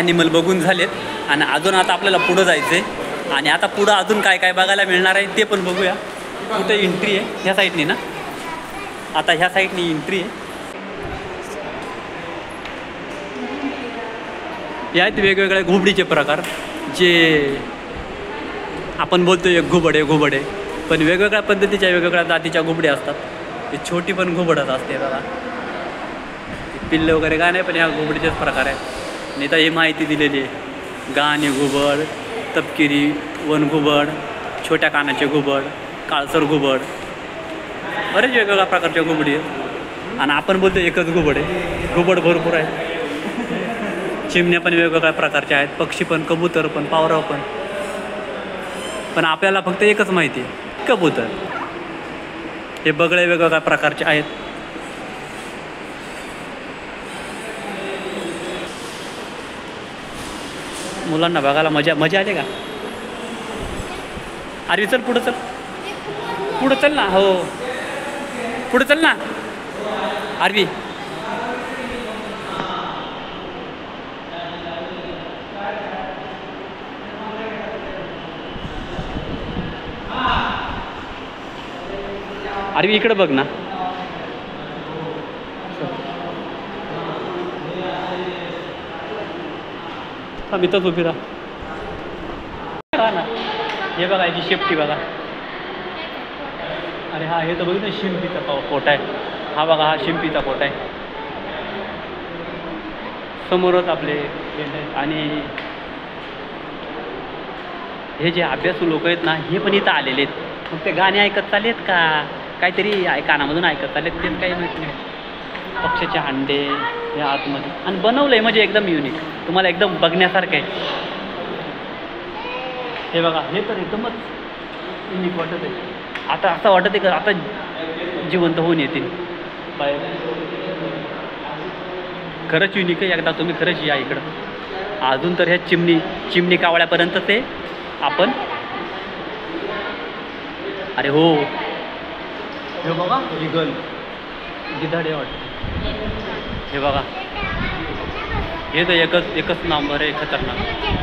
Animal बघून झालेत आणि अजून आता आपल्याला पुढं जायचं आहे आणि आता पुढं अजून काय काय बघायला मिळणार आहे ते पण बघूया. कुठे एंट्री आहे ह्या साईडनी ना, आता ह्या साईडनी एंट्री आहे. हे आहेत वेगवेगळे घुबडीचे प्रकार, जे आपण बोलतो एक घुबड आहे, पण वेगवेगळ्या पद्धतीच्या वेगवेगळ्या जातीच्या घुबड्या असतात. ही छोटी पण घुबडच असते बघा, पिल्ले वगैरे काय नाही, पण ह्या घुबडीचेच प्रकार आहेत. आणि तर ही माहिती दिलेली आहे. गाणी घुबड, तपकिरी, वन घुबड, छोट्या कानाचे घुबड, काळसर घुबड, बरेच वेगवेगळ्या प्रकारच्या घुबडी आहेत. आणि आपण बोलतो एकच घुबड आहे. घुबड भरपूर आहे. चिमण्या पण वेगवेगळ्या प्रकारच्या आहेत, पक्षी पण, कबूतर पण, पावरं पण आपल्याला फक्त एकच माहिती आहे, कबूतर. हे बगळे वेगवेगळ्या प्रकारचे आहेत. मुलांना बघायला मजा आली का? अरे चल पुढं चल ना. हो पुढं चल ना आरवी. आरवी इकडे बघ ना. मी तर उभी राहा ना. हे बघा याची शेपटी बघा. अरे हा, हे तर बघितलं शिंपीचा कोट आहे. हा बघा, हा शिंपीचा कोट आहे. समोरच आपले आणि हे जे अभ्यासू लोक आहेत ना, हे पण इथं आलेले आहेत. मग ते गाणे ऐकत चालेत का काहीतरी कानामधून ऐकत चालेत ते काही माहीत नाही. पक्ष्याचे अंडे हे आतमध्ये आणि बनवलं आहे म्हणजे एकदम युनिक, तुम्हाला एकदम बघण्यासारखं आहे. हे बघा, हे तर एकदमच युनिक वाटत आहे. आता असं वाटत आहे का आता जिवंत होऊन येतील बाहेर. खरंच युनिक आहे. एकदा तुम्ही खरंच या इकडं. अजून तर ह्या चिमणी कावळ्यापर्यंत ते आपण. अरे हो, हे बघा ईगल, गिधाडे वाटतं. हे बघा, हे तर एकच नंबर आहे खतरनाक.